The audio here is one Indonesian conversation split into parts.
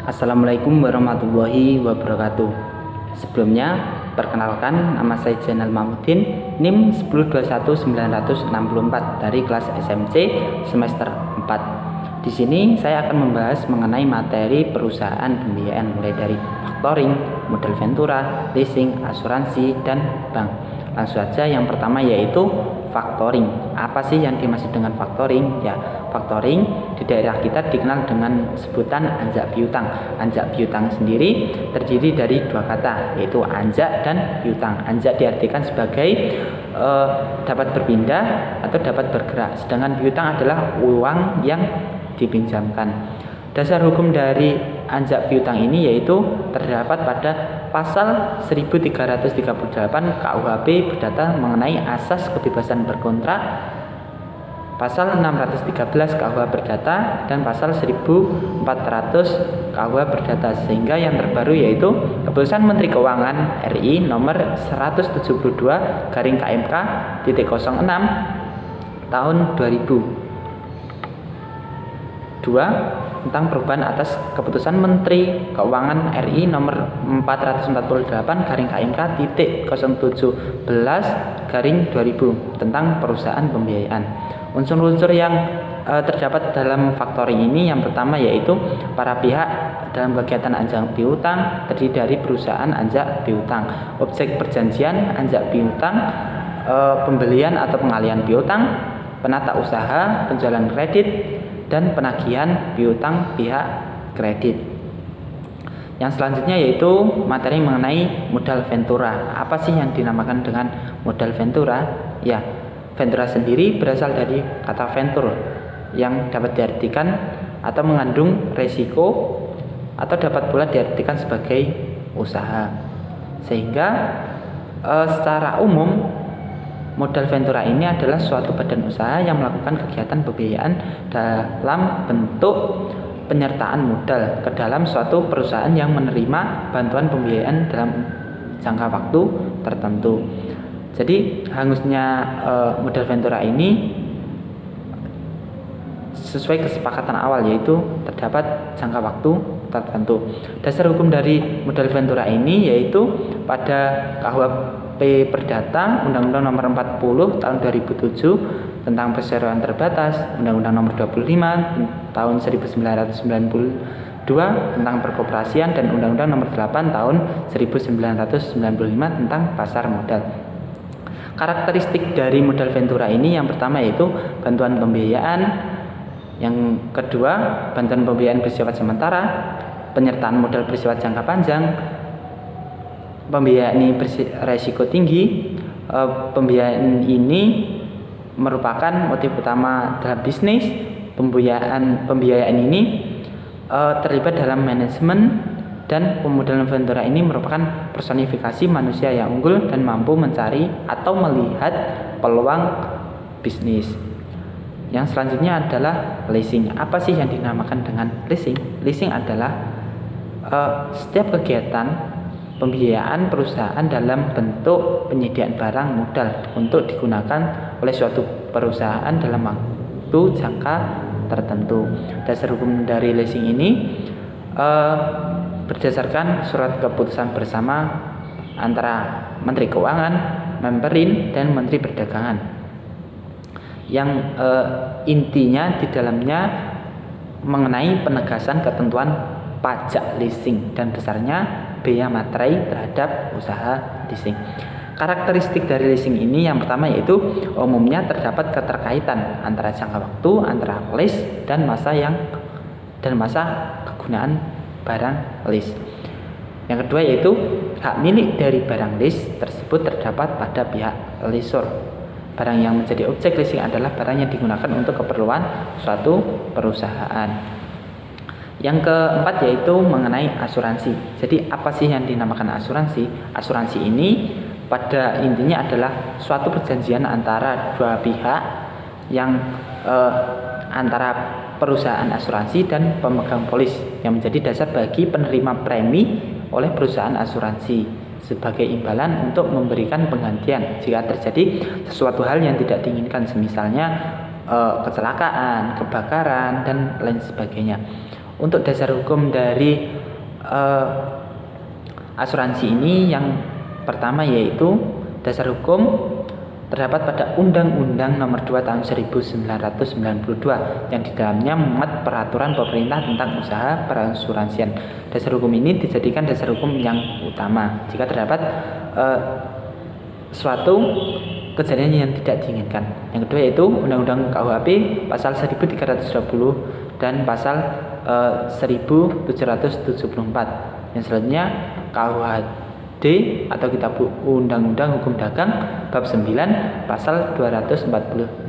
Assalamualaikum warahmatullahi wabarakatuh. Sebelumnya, perkenalkan nama saya Zainal Mahmudin, NIM 1021964 dari kelas SMC semester 4. Di sini saya akan membahas mengenai materi perusahaan pembiayaan mulai dari factoring, modal ventura, leasing, asuransi, dan bank. Langsung saja yang pertama yaitu factoring. Apa sih yang dimaksud dengan factoring? Ya, factoring di daerah kita dikenal dengan sebutan anjak piutang. Anjak piutang sendiri terdiri dari dua kata, yaitu anjak dan piutang. Anjak diartikan sebagai dapat berpindah atau dapat bergerak, sedangkan piutang adalah uang yang dipinjamkan. Dasar hukum dari anjak piutang ini yaitu terdapat pada pasal 1338 KUHP berdata mengenai asas kebebasan berkontrak, pasal 613 KUH berdata, dan pasal 1400 KUH berdata. Sehingga yang terbaru yaitu Keputusan Menteri Keuangan RI nomor 172 garing KMK titik 06 tahun 2002 tentang perubahan atas Keputusan Menteri Keuangan RI nomor 448 garing KMK titik 017 garing 2000 tentang perusahaan pembiayaan. Unsur-unsur yang terdapat dalam factoring ini yang pertama yaitu para pihak dalam kegiatan anjak piutang terdiri dari perusahaan anjak piutang, objek perjanjian anjak piutang, pembelian atau pengalihan piutang, penata usaha, penjualan kredit, dan penagihan piutang pihak kredit. Yang selanjutnya yaitu materi mengenai modal ventura. Apa sih yang dinamakan dengan modal ventura? Ya, ventura sendiri berasal dari kata venture yang dapat diartikan atau mengandung resiko atau dapat pula diartikan sebagai usaha. Sehingga secara umum modal ventura ini adalah suatu badan usaha yang melakukan kegiatan pembiayaan dalam bentuk penyertaan modal ke dalam suatu perusahaan yang menerima bantuan pembiayaan dalam jangka waktu tertentu. Jadi hangusnya modal ventura ini sesuai kesepakatan awal, yaitu terdapat jangka waktu tertentu. Dasar hukum dari modal ventura ini yaitu pada KUHP Perdata Undang-Undang Nomor 40 Tahun 2007 tentang perseroan terbatas, Undang-Undang Nomor 25 Tahun 1992 tentang perkoperasian, dan Undang-Undang Nomor 8 Tahun 1995 tentang pasar modal. Karakteristik dari modal ventura ini yang pertama yaitu bantuan pembiayaan, yang kedua bantuan pembiayaan bersifat sementara, penyertaan modal bersifat jangka panjang, pembiayaan ini berisiko tinggi. Pembiayaan ini merupakan motif utama dalam bisnis. Pembiayaan ini terlibat dalam manajemen, dan pemodalan ventura ini merupakan personifikasi manusia yang unggul dan mampu mencari atau melihat peluang bisnis. Yang selanjutnya adalah leasing. Apa sih yang dinamakan dengan leasing? Leasing adalah setiap kegiatan pembiayaan perusahaan dalam bentuk penyediaan barang modal untuk digunakan oleh suatu perusahaan dalam waktu jangka tertentu. Dasar hukum dari leasing ini berdasarkan surat keputusan bersama antara Menteri Keuangan, Menperin, dan Menteri Perdagangan, yang intinya di dalamnya mengenai penegasan ketentuan pajak leasing dan besarnya biaya materai terhadap usaha leasing. Karakteristik dari leasing ini yang pertama yaitu umumnya terdapat keterkaitan antara jangka waktu antara lease dan masa kegunaan barang lease. Yang kedua yaitu hak milik dari barang lease tersebut terdapat pada pihak lessor. Barang yang menjadi objek leasing adalah barang yang digunakan untuk keperluan suatu perusahaan. Yang keempat yaitu mengenai asuransi. Jadi apa sih yang dinamakan asuransi? Asuransi ini pada intinya adalah suatu perjanjian antara dua pihak yang antara perusahaan asuransi dan pemegang polis yang menjadi dasar bagi penerima premi oleh perusahaan asuransi sebagai imbalan untuk memberikan penggantian jika terjadi sesuatu hal yang tidak diinginkan, semisalnya kecelakaan, kebakaran, dan lain sebagainya. Untuk dasar hukum dari asuransi ini yang pertama yaitu dasar hukum terdapat pada Undang-Undang Nomor 2 Tahun 1992 yang di dalamnya memuat peraturan pemerintah tentang usaha perasuransian. Dasar hukum ini dijadikan dasar hukum yang utama jika terdapat suatu kejadian yang tidak diinginkan. Yang kedua yaitu Undang-Undang KUHP pasal 1320 dan pasal 1774. Yang selanjutnya KUHD atau Kitab Undang-Undang Hukum Dagang bab 9 pasal 246.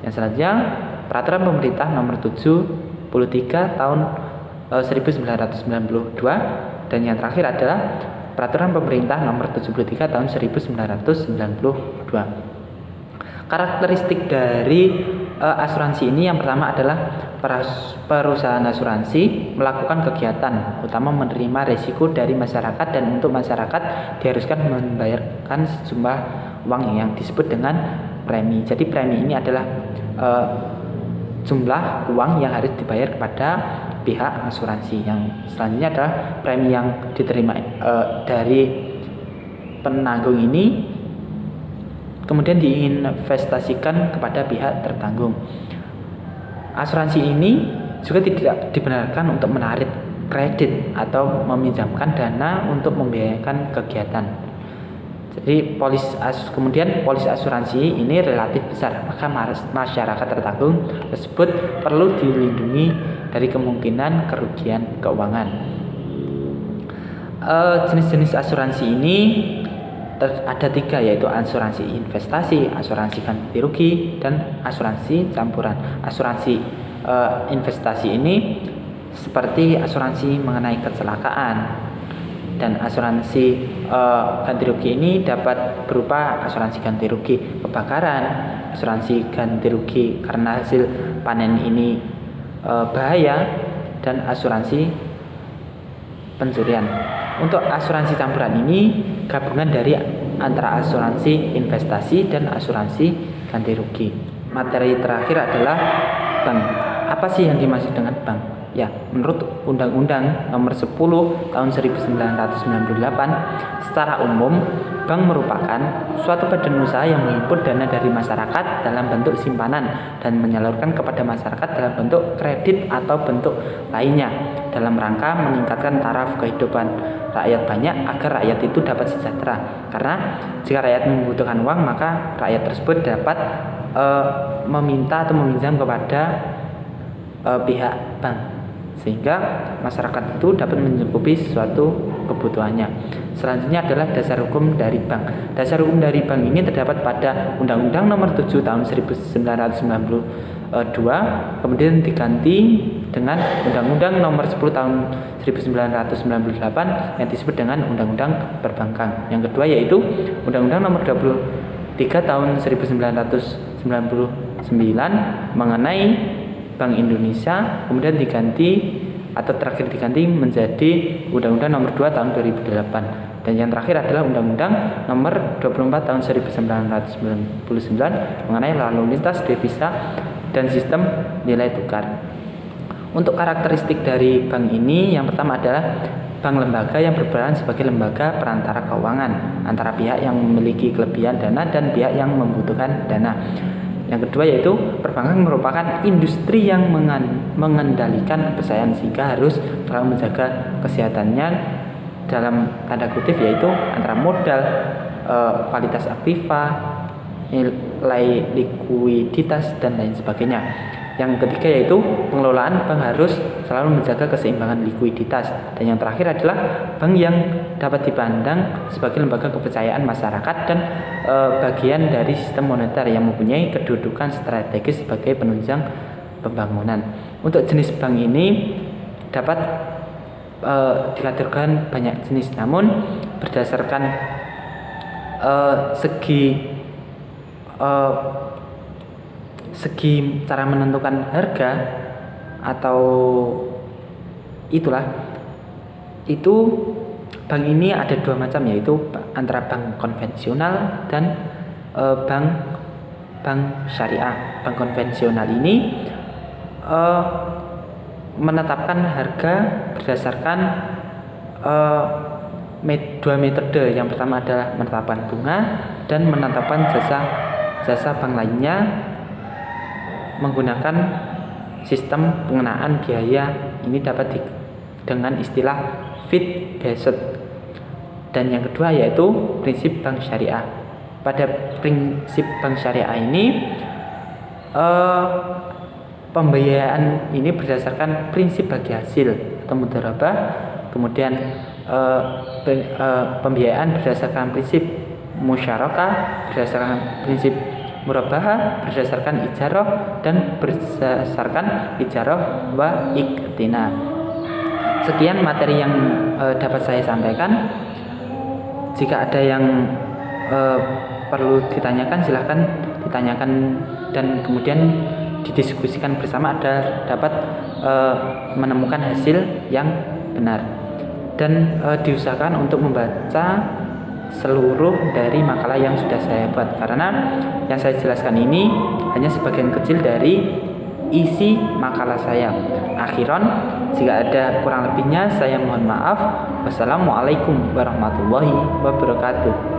Yang selanjutnya Peraturan Pemerintah Nomor 73 tahun 1992 dan yang terakhir adalah Peraturan Pemerintah Nomor 73 tahun 1992. Karakteristik dari asuransi ini yang pertama adalah perusahaan asuransi melakukan kegiatan utama menerima risiko dari masyarakat dan untuk masyarakat diharuskan membayarkan sejumlah uang yang disebut dengan premi. Jadi premi ini adalah jumlah uang yang harus dibayar kepada pihak asuransi. Yang selanjutnya adalah premi yang diterima dari penanggung ini kemudian diinvestasikan kepada pihak tertanggung. Asuransi ini juga tidak dibenarkan untuk menarik kredit atau meminjamkan dana untuk membiayakan kegiatan. Jadi kemudian polis asuransi ini relatif besar, maka masyarakat tertanggung tersebut perlu dilindungi dari kemungkinan kerugian keuangan. Jenis-jenis asuransi ini ada 3 yaitu asuransi investasi, asuransi ganti rugi, dan asuransi campuran. Asuransi investasi ini seperti asuransi mengenai kecelakaan, dan asuransi ganti rugi ini dapat berupa asuransi ganti rugi kebakaran, asuransi ganti rugi karena hasil panen ini bahaya, dan asuransi pencurian. Untuk asuransi campuran ini gabungan dari antara asuransi investasi dan asuransi ganti rugi. Materi terakhir adalah bank. Apa sih yang dimaksud dengan bank? Ya, menurut Undang-Undang Nomor 10 Tahun 1998, secara umum bank merupakan suatu badan usaha yang menghimpun dana dari masyarakat dalam bentuk simpanan dan menyalurkan kepada masyarakat dalam bentuk kredit atau bentuk lainnya dalam rangka meningkatkan taraf kehidupan rakyat banyak agar rakyat itu dapat sejahtera. Karena jika rakyat membutuhkan uang, maka rakyat tersebut dapat meminta atau meminjam kepada pihak bank, sehingga masyarakat itu dapat mencukupi sesuatu kebutuhannya. Selanjutnya adalah dasar hukum dari bank. Dasar hukum dari bank ini terdapat pada Undang-Undang Nomor 7 Tahun 1992, kemudian diganti dengan Undang-Undang Nomor 10 Tahun 1998 yang disebut dengan Undang-Undang Perbankan. Yang kedua yaitu Undang-Undang Nomor 23 Tahun 1999 mengenai Bank Indonesia, kemudian diganti atau terakhir diganti menjadi Undang-Undang Nomor 2 Tahun 2008. Dan yang terakhir adalah Undang-Undang Nomor 24 Tahun 1999 mengenai lalu lintas devisa dan sistem nilai tukar. Untuk karakteristik dari bank ini yang pertama adalah bank lembaga yang berperan sebagai lembaga perantara keuangan antara pihak yang memiliki kelebihan dana dan pihak yang membutuhkan dana. Yang kedua yaitu perbankan merupakan industri yang mengendalikan kepercayaan sehingga harus selalu menjaga kesehatannya dalam tanda kutip, yaitu antara modal, kualitas aktiva, nilai likuiditas dan lain sebagainya. Yang ketiga yaitu pengelolaan bank harus selalu menjaga keseimbangan likuiditas. Dan yang terakhir adalah bank yang dapat dipandang sebagai lembaga kepercayaan masyarakat dan bagian dari sistem moneter yang mempunyai kedudukan strategis sebagai penunjang pembangunan. Untuk jenis bank ini dapat dikategorikan banyak jenis, namun berdasarkan segi cara menentukan harga atau itu bank ini ada 2 macam, yaitu antara bank konvensional dan bank syariah. Bank konvensional ini menetapkan harga berdasarkan dua metode. Yang pertama adalah menetapkan bunga dan menetapkan jasa bank lainnya menggunakan sistem pengenaan biaya. Ini dapat dengan istilah fee based. Dan yang kedua yaitu prinsip bank syariah. Pada prinsip bank syariah ini pembiayaan ini berdasarkan prinsip bagi hasil atau mudharabah. Kemudian pembiayaan berdasarkan prinsip musyarakah, berdasarkan prinsip murabahah, berdasarkan ijarah, dan berdasarkan ijarah wa iktina. Sekian materi yang dapat saya sampaikan. Jika ada yang perlu ditanyakan, silahkan ditanyakan dan kemudian didiskusikan bersama agar dapat menemukan hasil yang benar. Dan diusahakan untuk membaca seluruh dari makalah yang sudah saya buat, karena yang saya jelaskan ini hanya sebagian kecil dari isi makalah saya. Akhiran, jika ada kurang lebihnya saya mohon maaf. Wassalamualaikum warahmatullahi wabarakatuh.